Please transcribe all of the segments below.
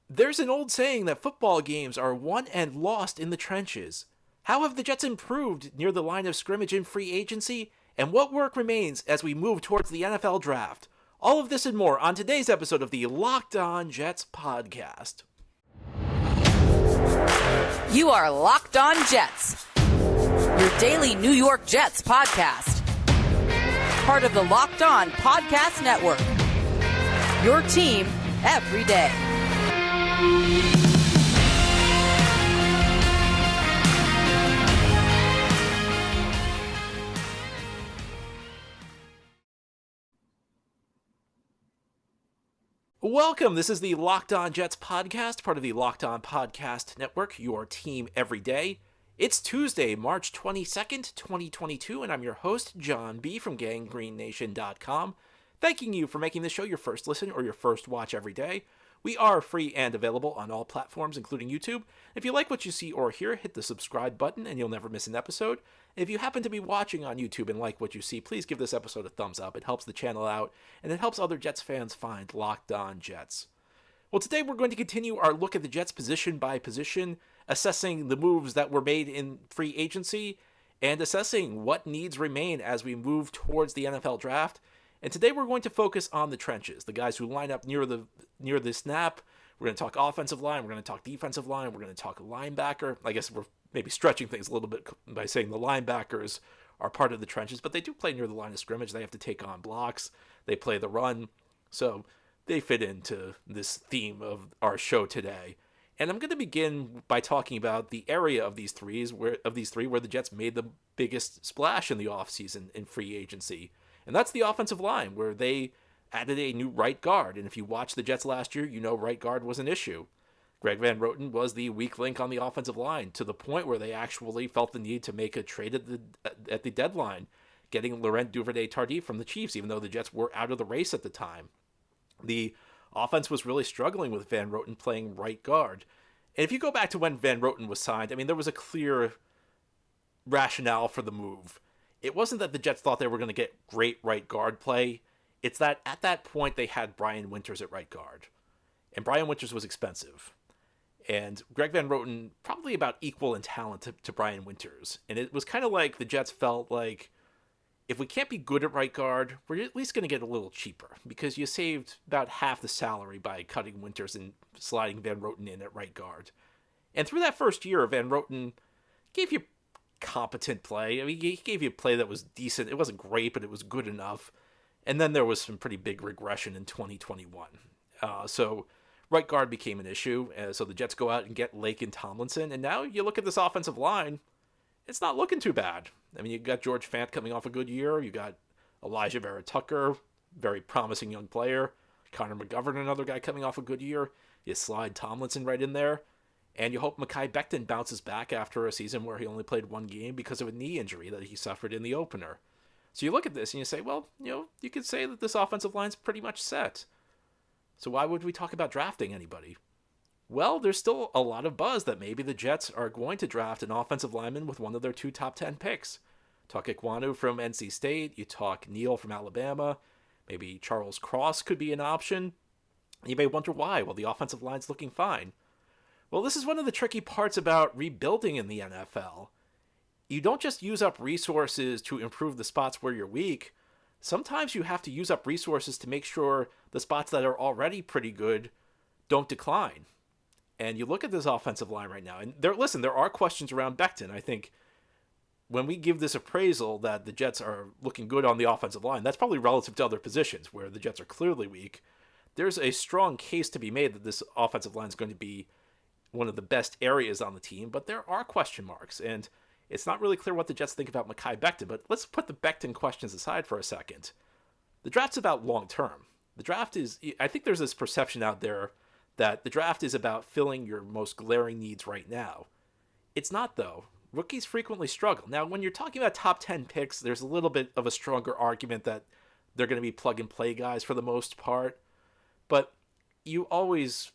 There's an old saying that football games are won and lost in the trenches. How have the Jets improved near the line of scrimmage in free agency? And what work remains as we move towards the NFL draft? All of this and more on today's episode of the Locked On Jets podcast. You are Locked On Jets, your daily New York Jets podcast. Part of the Locked On Podcast Network, your team every day. Welcome. This is the Locked On Jets podcast, part of the Locked On Podcast Network, your team every day. It's Tuesday, March 22nd, 2022, and I'm your host, John B. from GanggreenNation.com, thanking you for making this show your first listen or your first watch every day. We are free and available on all platforms, including YouTube. If you like what you see or hear, hit the subscribe button and you'll never miss an episode. If you happen to be watching on YouTube and like what you see, please give this episode a thumbs up. It helps the channel out, and it helps other Jets fans find Locked On Jets. Well, today we're going to continue our look at the Jets position by position, assessing the moves that were made in free agency, and assessing what needs remain as we move towards the NFL draft. And today we're going to focus on the trenches, the guys who line up near the snap. We're going to talk offensive line. We're going to talk defensive line. We're going to talk linebacker. I guess we're maybe stretching things a little bit by saying the linebackers are part of the trenches, but they do play near the line of scrimmage. They have to take on blocks. They play the run. So they fit into this theme of our show today. And I'm going to begin by talking about the area of these three where the Jets made the biggest splash in the offseason in free agency. And that's the offensive line, where they added a new right guard. And if you watched the Jets last year, you know right guard was an issue. Greg Van Roten was the weak link on the offensive line, to the point where they actually felt the need to make a trade at the deadline, getting Laurent Duvernay-Tardif from the Chiefs, even though the Jets were out of the race at the time. The offense was really struggling with Van Roten playing right guard. And if you go back to when Van Roten was signed, I mean, there was a clear rationale for the move. It wasn't that the Jets thought they were going to get great right guard play. It's that at that point they had Brian Winters at right guard. And Brian Winters was expensive. And Greg Van Roten probably about equal in talent to Brian Winters. And it was kind of like the Jets felt like, if we can't be good at right guard, we're at least going to get a little cheaper, because you saved about half the salary by cutting Winters and sliding Van Roten in at right guard. And through that first year, Van Roten gave you competent play. I mean, he gave you a play that was decent. It wasn't great, but it was good enough. And then there was some pretty big regression in 2021. So right guard became an issue. So the Jets go out and get Lake and Tomlinson. And now you look at this offensive line, it's not looking too bad. I mean, you got George Fant coming off a good year. You got Elijah Vera-Tucker, very promising young player. Connor McGovern, another guy coming off a good year. You slide Tomlinson right in there. And you hope Mekhi Becton bounces back after a season where he only played one game because of a knee injury that he suffered in the opener. So you look at this and you say, well, you could say that this offensive line's pretty much set. So why would we talk about drafting anybody? Well, there's still a lot of buzz that maybe the Jets are going to draft an offensive lineman with one of their 2 top 10 picks. Talk Ikwonu from NC State. You talk Neal from Alabama. Maybe Charles Cross could be an option. You may wonder why. Well, the offensive line's looking fine. Well, this is one of the tricky parts about rebuilding in the NFL. You don't just use up resources to improve the spots where you're weak. Sometimes you have to use up resources to make sure the spots that are already pretty good don't decline. And you look at this offensive line right now, and there are questions around Becton. I think when we give this appraisal that the Jets are looking good on the offensive line, that's probably relative to other positions where the Jets are clearly weak. There's a strong case to be made that this offensive line is going to be one of the best areas on the team, but there are question marks, and it's not really clear what the Jets think about Mekhi Becton. But let's put the Becton questions aside for a second. The draft's about long-term. I think there's this perception out there that the draft is about filling your most glaring needs right now. It's not, though. Rookies frequently struggle. Now, when you're talking about top 10 picks, there's a little bit of a stronger argument that they're going to be plug-and-play guys for the most part. But you always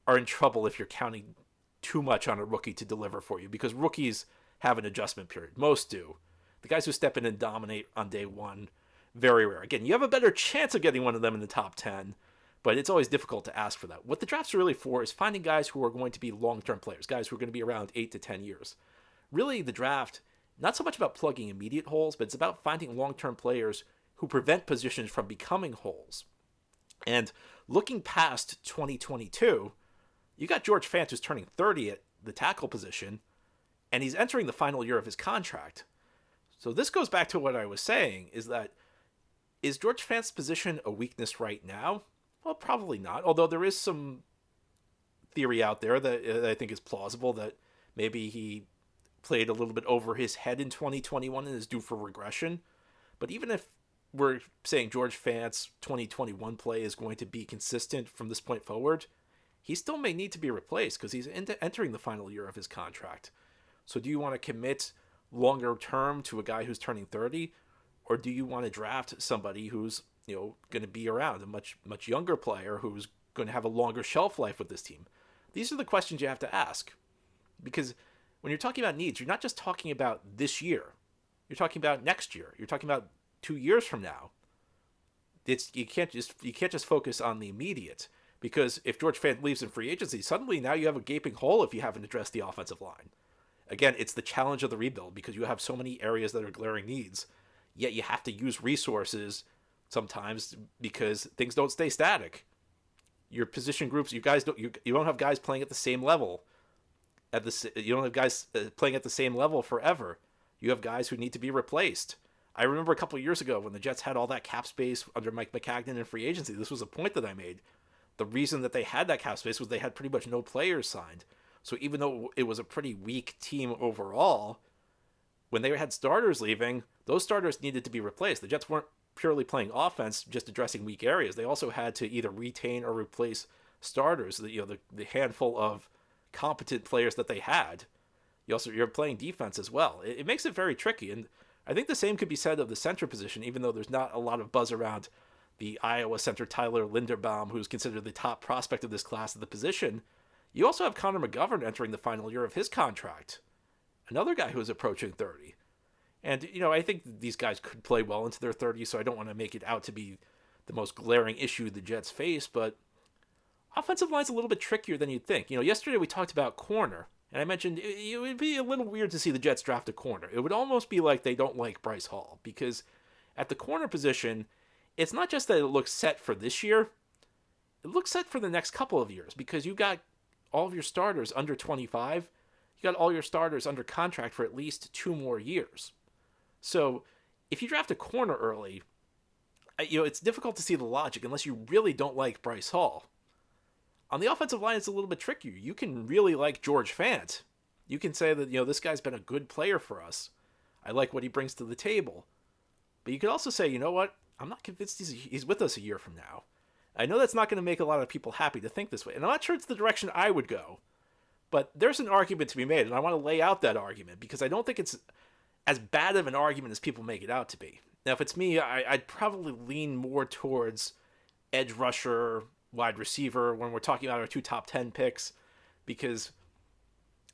are in trouble if you're counting too much on a rookie to deliver for you, because rookies have an adjustment period. Most do. The guys who step in and dominate on day one, very rare. Again, you have a better chance of getting one of them in the top 10, But it's always difficult to ask for that. What the draft's really for is finding guys who are going to be long-term players, guys who are going to be around 8 to 10 years. Really, the draft, not so much about plugging immediate holes, but it's about finding long-term players who prevent positions from becoming holes. And looking past 2022, you got George Fant, who's turning 30 at the tackle position, and he's entering the final year of his contract. So this goes back to what I was saying, is George Fant's position a weakness right now? Well, probably not, although there is some theory out there that I think is plausible that maybe he played a little bit over his head in 2021 and is due for regression. But even if we're saying George Fant's 2021 play is going to be consistent from this point forward, he still may need to be replaced because he's entering the final year of his contract. So do you want to commit longer term to a guy who's turning 30, or do you want to draft somebody who's going to be around, a much younger player who's going to have a longer shelf life with this team? These are the questions you have to ask, because when you're talking about needs, you're not just talking about this year. You're talking about next year. You're talking about 2 years from now. You can't just focus on the immediate, because if George Fant leaves in free agency, suddenly now you have a gaping hole if you haven't addressed the offensive line. Again, it's the challenge of the rebuild because you have so many areas that are glaring needs, yet you have to use resources sometimes because things don't stay static. Your position groups, you don't have guys playing at the same level. You don't have guys playing at the same level forever. You have guys who need to be replaced. I remember a couple of years ago when the Jets had all that cap space under Mike McCagnon in free agency. This was a point that I made. The reason that they had that cap space was they had pretty much no players signed. So even though it was a pretty weak team overall, when they had starters leaving, those starters needed to be replaced. The Jets weren't purely playing offense, just addressing weak areas. They also had to either retain or replace starters, the handful of competent players that they had. You're playing defense as well. It makes it very tricky, and I think the same could be said of the center position, even though there's not a lot of buzz around the Iowa center Tyler Linderbaum, who's considered the top prospect of this class at the position. You also have Connor McGovern entering the final year of his contract, another guy who is approaching 30. And, I think these guys could play well into their 30s, so I don't want to make it out to be the most glaring issue the Jets face, but offensive line's a little bit trickier than you'd think. Yesterday we talked about corner, and I mentioned it would be a little weird to see the Jets draft a corner. It would almost be like they don't like Bryce Hall, because at the corner position, it's not just that it looks set for this year, it looks set for the next couple of years, because you got all of your starters under 25, you got all your starters under contract for at least 2 more years. So if you draft a corner early, it's difficult to see the logic unless you really don't like Bryce Hall. On the offensive line, it's a little bit trickier. You can really like George Fant. You can say that, this guy's been a good player for us. I like what he brings to the table. But you could also say, you know what? I'm not convinced he's with us a year from now. I know that's not going to make a lot of people happy to think this way. And I'm not sure it's the direction I would go. But there's an argument to be made, and I want to lay out that argument because I don't think it's as bad of an argument as people make it out to be. Now, if it's me, I'd probably lean more towards edge rusher, wide receiver when we're talking about our 2 top 10 picks, because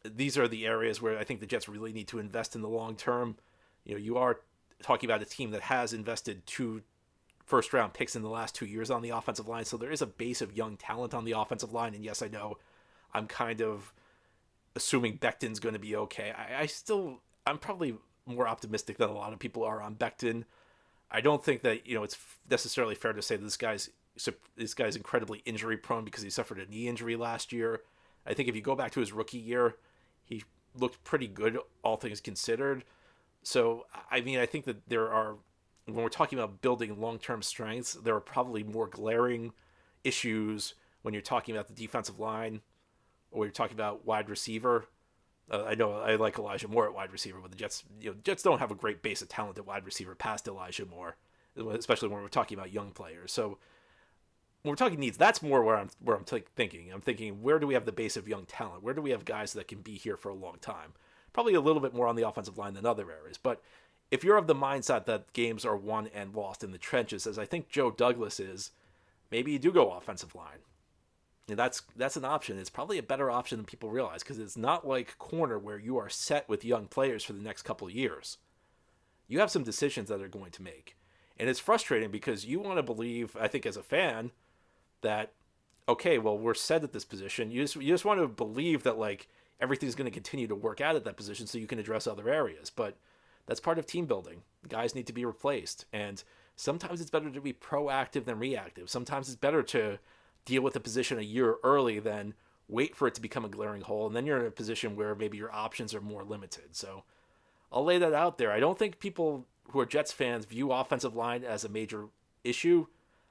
these are the areas where I think the Jets really need to invest in the long term. You are talking about a team that has invested 2 first-round picks in the last 2 years on the offensive line, so there is a base of young talent on the offensive line, and yes, I know I'm kind of assuming Becton's going to be okay. I'm probably more optimistic than a lot of people are on Becton. I don't think that, it's necessarily fair to say that this guy's incredibly injury prone because he suffered a knee injury last year. I think if you go back to his rookie year, he looked pretty good, all things considered. So, I think that when we're talking about building long-term strengths, there are probably more glaring issues when you're talking about the defensive line or you're talking about wide receiver. I know I like Elijah Moore at wide receiver, but the Jets don't have a great base of talent at wide receiver past Elijah Moore, especially when we're talking about young players. So when we're talking needs, that's more where I'm thinking. I'm thinking, where do we have the base of young talent? Where do we have guys that can be here for a long time? Probably a little bit more on the offensive line than other areas. But if you're of the mindset that games are won and lost in the trenches, as I think Joe Douglas is, maybe you do go offensive line. And that's an option. It's probably a better option than people realize because it's not like corner where you are set with young players for the next couple of years. You have some decisions that they're going to make. And it's frustrating because you want to believe, I think as a fan, that, okay, well, we're set at this position. You just want to believe that, like, everything's going to continue to work out at that position so you can address other areas. But that's part of team building. Guys need to be replaced. And sometimes it's better to be proactive than reactive. Sometimes it's better to deal with a position a year early than wait for it to become a glaring hole. And then you're in a position where maybe your options are more limited. So I'll lay that out there. I don't think people who are Jets fans view offensive line as a major issue.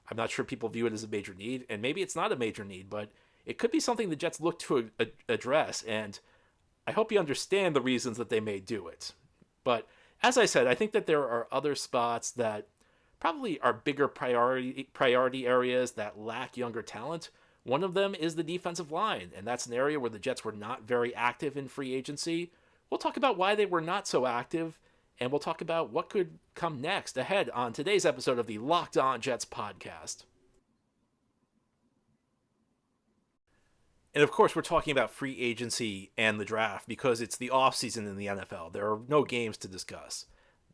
I'm not sure people view it as a major need. And maybe it's not a major need, but it could be something the Jets look to address. And I hope you understand the reasons that they may do it. But as I said, I think that there are other spots that probably are bigger priority areas that lack younger talent. One of them is the defensive line, and that's an area where the Jets were not very active in free agency. We'll talk about why they were not so active, and we'll talk about what could come next ahead on today's episode of the Locked On Jets podcast. And of course, we're talking about free agency and the draft because it's the offseason in the NFL. There are no games to discuss.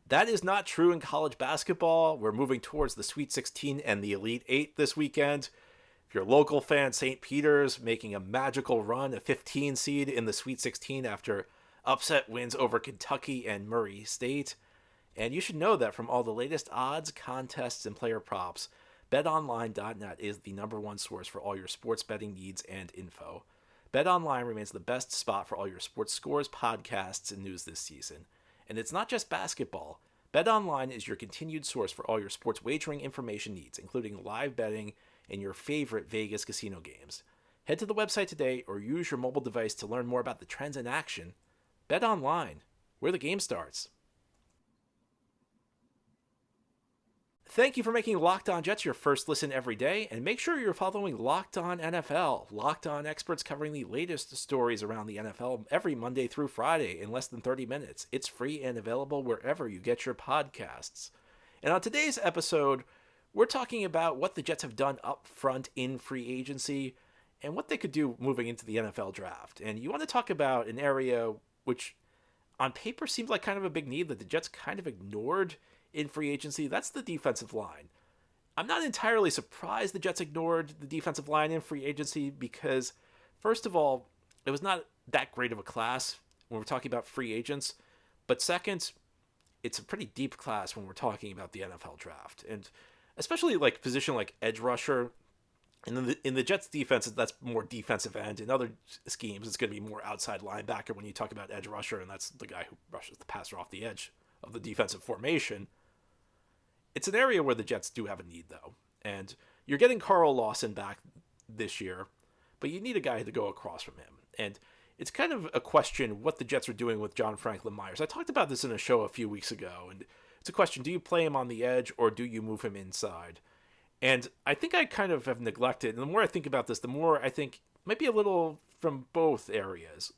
That is not true in college basketball. We're moving towards the Sweet 16 and the Elite 8 this weekend. If you're a local fan, St. Peter's making a magical run, a 15 seed in the Sweet 16 after upset wins over Kentucky and Murray State. And you should know that from all the latest odds, contests, and player props, BetOnline.net is the #1 source for all your sports betting needs and info. BetOnline remains the best spot for all your sports scores, podcasts, and news this season. And it's not just basketball. BetOnline is your continued source for all your sports wagering information needs, including live betting and your favorite Vegas casino games. Head to the website today or use your mobile device to learn more about the trends in action. BetOnline, where the game starts. Thank you for making Locked On Jets your first listen every day, and make sure you're following Locked On NFL. Locked On experts covering the latest stories around the NFL every Monday through Friday in less than 30 minutes. It's free and available wherever you get your podcasts. And on today's episode, we're talking about what the Jets have done up front in free agency and what they could do moving into the NFL draft. And you want to talk about an area which on paper seems like kind of a big need that the Jets kind of ignored in free agency. That's the defensive line. I'm not entirely surprised the Jets ignored the defensive line in free agency because, first of all, it was not that great of a class when we're talking about free agents. But second, it's a pretty deep class when we're talking about the NFL draft. And especially like position like edge rusher. And in the Jets defense, that's more defensive end. In other schemes, it's going to be more outside linebacker when you talk about edge rusher, and that's the guy who rushes the passer off the edge of the defensive formation. It's an area where the Jets do have a need, though. And you're getting Carl Lawson back this year, but you need a guy to go across from him. And it's kind of a question what the Jets are doing with John Franklin Myers. I talked about this in a show a few weeks ago, and it's a question, do you play him on the edge or do you move him inside? And I think I kind of have neglected, and the more I think about this, the more I think maybe a little from both areas.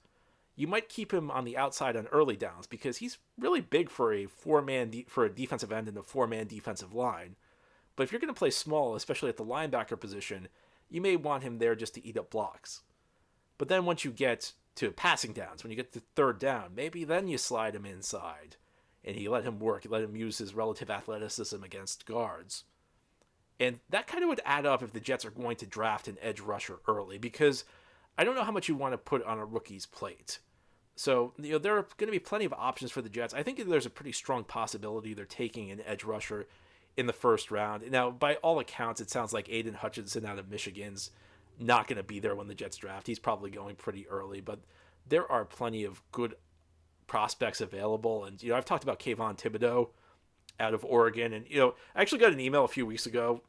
You might keep him on the outside on early downs because he's really big for a for a defensive end in a 4-man defensive line. But if you're going to play small, especially at the linebacker position, you may want him there just to eat up blocks. But then once you get to passing downs, when you get to third down, maybe then you slide him inside and you let him work, you let him use his relative athleticism against guards. And that kind of would add up if the Jets are going to draft an edge rusher early, because I don't know how much you want to put on a rookie's plate. So, there are going to be plenty of options for the Jets. I think there's a pretty strong possibility they're taking an edge rusher in the first round. Now, by all accounts, it sounds like Aiden Hutchinson out of Michigan's not going to be there when the Jets draft. He's probably going pretty early, but there are plenty of good prospects available. And, I've talked about Kayvon Thibodeau out of Oregon. And, I actually got an email a few weeks ago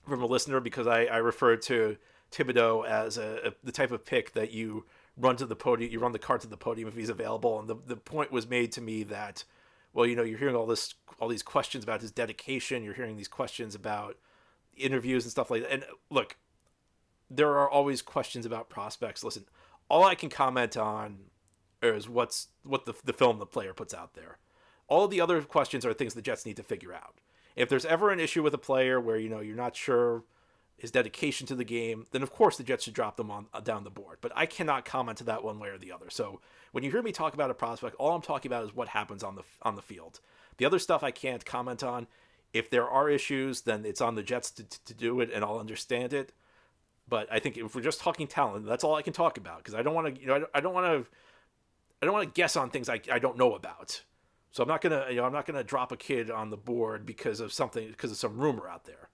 from a listener because I referred to Thibodeau as the type of pick that you run to the podium, you run the cart to the podium if he's available. And the point was made to me that, well, you're hearing all these questions about his dedication. You're hearing these questions about interviews and stuff like that. And look, there are always questions about prospects. Listen, all I can comment on is what the film the player puts out there. All of the other questions are things the Jets need to figure out. If there's ever an issue with a player where, you're not sure his dedication to the game, then of course the Jets should drop them down the board. But I cannot comment to that one way or the other. So when you hear me talk about a prospect, all I'm talking about is what happens on the field. The other stuff I can't comment on. If there are issues, then it's on the Jets to do it, and I'll understand it. But I think if we're just talking talent, that's all I can talk about, because I don't want to, I don't want to guess on things I don't know about. So I'm not gonna drop a kid on the board because of some rumor out there.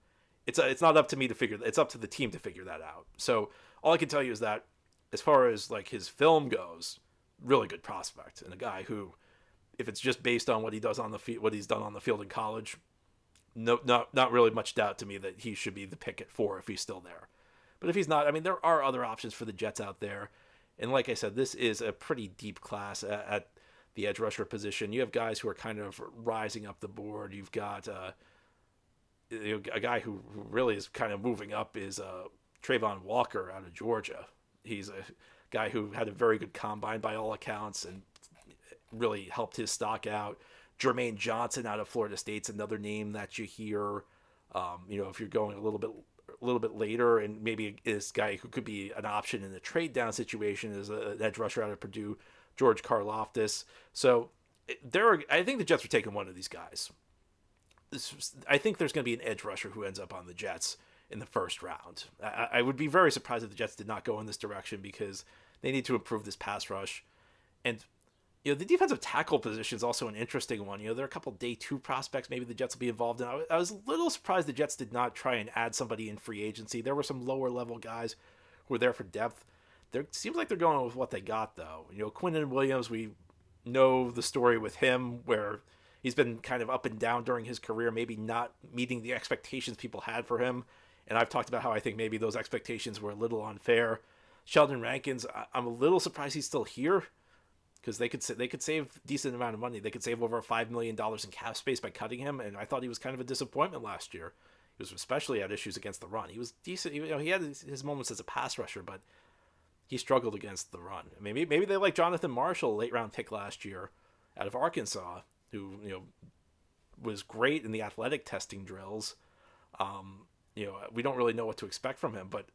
It's not up to me to figure. It's up to the team to figure that out. So all I can tell you is that, as far as like his film goes, really good prospect, and a guy who, if it's just based on what he does on the field, what he's done on the field in college, not really much doubt to me that he should be the pick at 4 if he's still there. But if he's not, I mean, there are other options for the Jets out there. And like I said, this is a pretty deep class at the edge rusher position. You have guys who are kind of rising up the board. You've got a guy who really is kind of moving up is Trayvon Walker out of Georgia. He's a guy who had a very good combine by all accounts and really helped his stock out. Jermaine Johnson out of Florida State's another name that you hear. If you're going a little bit later, and maybe this guy who could be an option in the trade down situation is an edge rusher out of Purdue, George Karlaftis. So I think the Jets are taking one of these guys. I think there's going to be an edge rusher who ends up on the Jets in the first round. I would be very surprised if the Jets did not go in this direction, because they need to improve this pass rush. And the defensive tackle position is also an interesting one. There are a couple day 2 prospects maybe the Jets will be involved in. I was a little surprised the Jets did not try and add somebody in free agency. There were some lower level guys who were there for depth. It seems like they're going with what they got, though. Quincy Williams, we know the story with him, where he's been kind of up and down during his career, maybe not meeting the expectations people had for him. And I've talked about how I think maybe those expectations were a little unfair. Sheldon Rankins, I'm a little surprised he's still here, because they could save a decent amount of money. They could save over $5 million in cap space by cutting him, and I thought he was kind of a disappointment last year. He was especially had issues against the run. He was decent. He had his moments as a pass rusher, but he struggled against the run. Maybe they like Jonathan Marshall, late round pick last year out of Arkansas, who was great in the athletic testing drills. We don't really know what to expect from him, but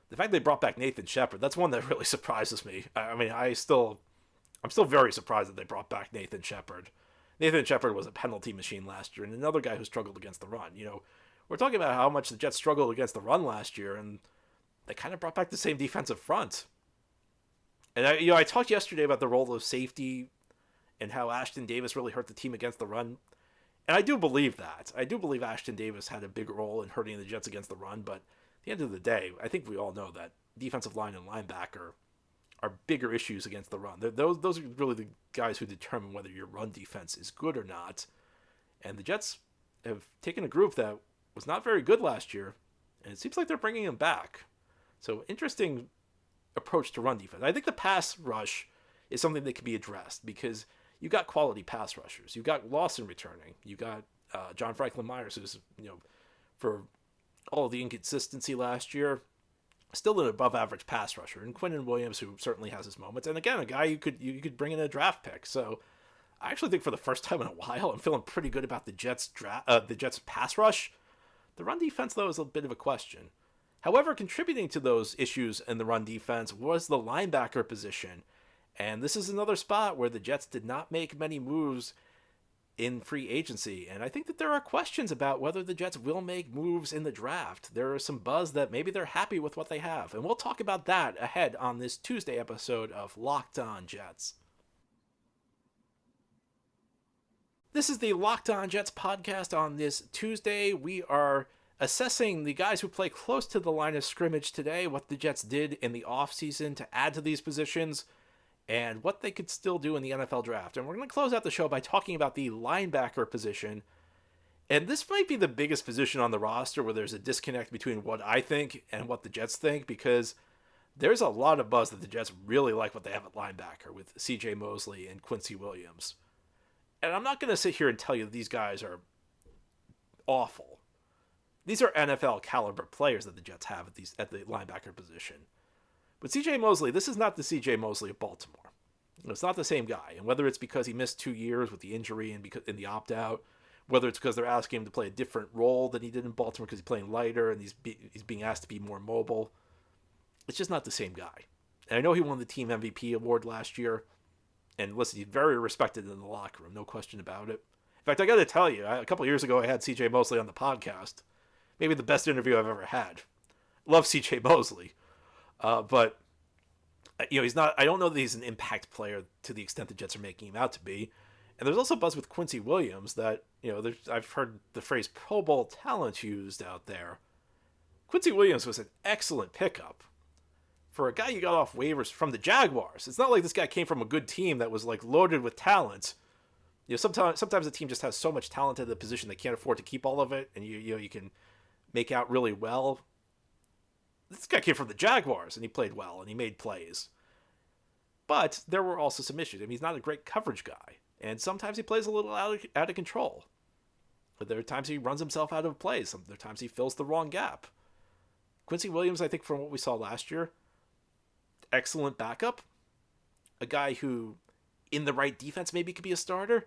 the fact they brought back Nathan Shepard, that's one that really surprises me. I'm still very surprised that they brought back Nathan Shepard. Nathan Shepard was a penalty machine last year, and another guy who struggled against the run. We're talking about how much the Jets struggled against the run last year, and they kind of brought back the same defensive front. And I talked yesterday about the role of safety and how Ashton Davis really hurt the team against the run. And I do believe that. I do believe Ashton Davis had a big role in hurting the Jets against the run, but at the end of the day, I think we all know that defensive line and linebacker are bigger issues against the run. Those are really the guys who determine whether your run defense is good or not. And the Jets have taken a group that was not very good last year, and it seems like they're bringing them back. So interesting approach to run defense. I think the pass rush is something that can be addressed, because you got quality pass rushers. You got Lawson returning. You got John Franklin Myers, who's for all of the inconsistency last year, still an above average pass rusher, and Quincy Williams, who certainly has his moments, and again, a guy you could bring in a draft pick. So I actually think for the first time in a while, I'm feeling pretty good about the Jets pass rush. The run defense, though, is a bit of a question. However, contributing to those issues in the run defense was the linebacker position. And this is another spot where the Jets did not make many moves in free agency. And I think that there are questions about whether the Jets will make moves in the draft. There is some buzz that maybe they're happy with what they have. And we'll talk about that ahead on this Tuesday episode of Locked On Jets. This is the Locked On Jets podcast. On this Tuesday, we are assessing the guys who play close to the line of scrimmage today, what the Jets did in the offseason to add to these positions, and what they could still do in the NFL draft. And we're going to close out the show by talking about the linebacker position. And this might be the biggest position on the roster where there's a disconnect between what I think and what the Jets think, because there's a lot of buzz that the Jets really like what they have at linebacker with C.J. Mosley and Quincy Williams. And I'm not going to sit here and tell you that these guys are awful. These are NFL caliber players that the Jets have at the linebacker position. But C.J. Mosley, this is not the C.J. Mosley of Baltimore. It's not the same guy. And whether it's because he missed 2 years with the injury and because in the opt-out, whether it's because they're asking him to play a different role than he did in Baltimore because he's playing lighter and he's being asked to be more mobile, it's just not the same guy. And I know he won the team MVP award last year. And listen, he's very respected in the locker room, no question about it. In fact, I got to tell you, a couple of years ago, I had C.J. Mosley on the podcast. Maybe the best interview I've ever had. love C.J. Mosley, but he's not. I don't know that he's an impact player to the extent the Jets are making him out to be. And there's also buzz with Quincy Williams that I've heard the phrase Pro Bowl talent used out there. Quincy Williams was an excellent pickup for a guy you got off waivers from the Jaguars. It's not like this guy came from a good team that was like loaded with talent. Sometimes a team just has so much talent at the position they can't afford to keep all of it, and you can make out really well. This guy came from the Jaguars, and he played well, and he made plays. But there were also some issues. I mean, he's not a great coverage guy, and sometimes he plays a little out of control. But there are times he runs himself out of plays. There are times he fills the wrong gap. Quincy Williams, I think from what we saw last year, excellent backup. A guy who, in the right defense, maybe could be a starter.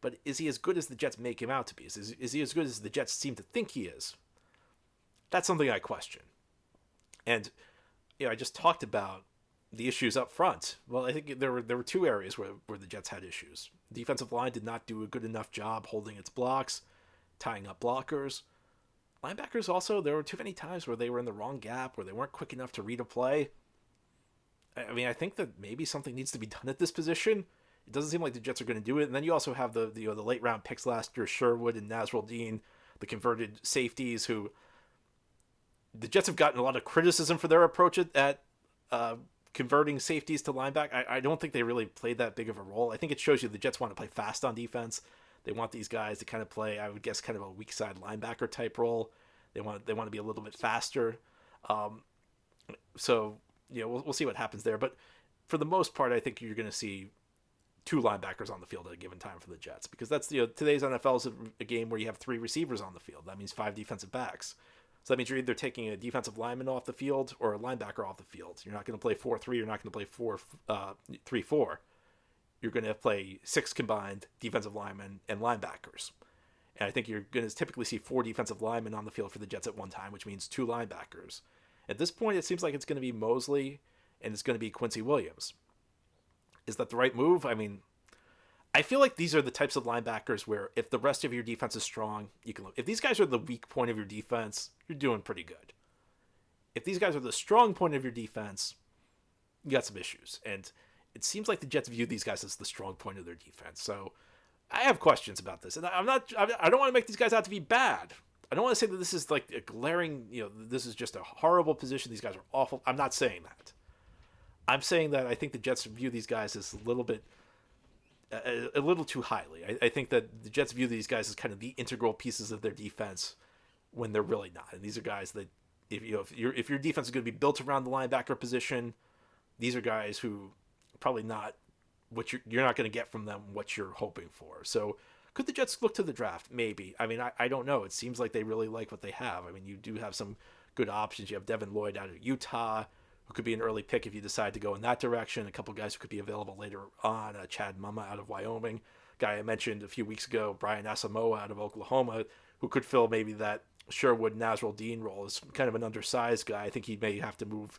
But is he as good as the Jets make him out to be? Is he as good as the Jets seem to think he is? That's something I question. And I just talked about the issues up front. Well, I think there were two areas where the Jets had issues. The defensive line did not do a good enough job holding its blocks, tying up blockers. Linebackers also, there were too many times where they were in the wrong gap, where they weren't quick enough to read a play. I mean, I think that maybe something needs to be done at this position. It doesn't seem like the Jets are going to do it. And then you also have the late round picks last year, Sherwood and Nasruddin, the converted safeties, who the Jets have gotten a lot of criticism for their approach at converting safeties to linebacker. I don't think they really played that big of a role. I think it shows you the Jets want to play fast on defense. They want these guys to kind of play, I would guess, kind of a weak side linebacker type role. They want to be a little bit faster. So we'll see what happens there. But for the most part, I think you're going to see two linebackers on the field at a given time for the Jets, because that's today's NFL is a game where you have three receivers on the field. That means five defensive backs. So that means you're either taking a defensive lineman off the field or a linebacker off the field. You're not going to play 4-3. You're not going to play 3-4. You're going to play six combined defensive linemen and linebackers. And I think you're going to typically see four defensive linemen on the field for the Jets at one time, which means two linebackers. At this point, it seems like it's going to be Mosley and it's going to be Quincy Williams. Is that the right move? I mean, I feel like these are the types of linebackers where if the rest of your defense is strong, you can. If these guys are the weak point of your defense, you're doing pretty good. If these guys are the strong point of your defense, you got some issues. And it seems like the Jets view these guys as the strong point of their defense. So I have questions about this. And I don't want to make these guys out to be bad. I don't want to say that this is like a glaring, this is just a horrible position. These guys are awful. I'm not saying that. I'm saying that I think the Jets view these guys as a little too highly. I think that the Jets view these guys as kind of the integral pieces of their defense when they're really not. And these are guys that if your defense is going to be built around the linebacker position, these are guys who probably not what you're not going to get from them what you're hoping for. So could the Jets look to the draft? Maybe. I mean, I don't know. It seems like they really like what they have. I mean, you do have some good options. You have Devin Lloyd out of Utah, who could be an early pick if you decide to go in that direction. A couple guys who could be available later on. Chad Mumma out of Wyoming. Guy I mentioned a few weeks ago, Brian Asamoah out of Oklahoma, who could fill maybe that Sherwood Nasruddin role. Is kind of an undersized guy. I think he may have to move.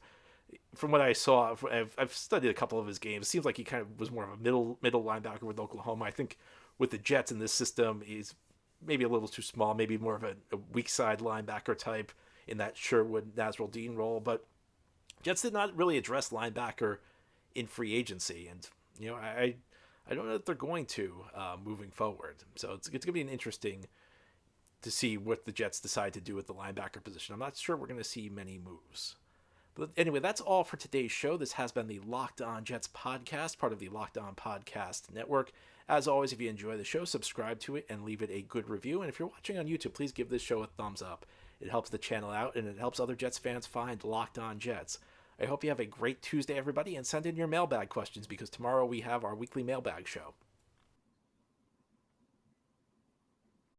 From what I saw, I've studied a couple of his games. It seems like he kind of was more of a middle linebacker with Oklahoma. I think with the Jets in this system, he's maybe a little too small, maybe more of a weak side linebacker type in that Sherwood Nasruddin role. But Jets did not really address linebacker in free agency, and I don't know that they're going to moving forward. So it's going to be interesting to see what the Jets decide to do with the linebacker position. I'm not sure we're going to see many moves. But anyway, that's all for today's show. This has been the Locked On Jets podcast, part of the Locked On Podcast Network. As always, if you enjoy the show, subscribe to it and leave it a good review. And if you're watching on YouTube, please give this show a thumbs up. It helps the channel out, and it helps other Jets fans find Locked On Jets. I hope you have a great Tuesday, everybody, and send in your mailbag questions, because tomorrow we have our weekly mailbag show.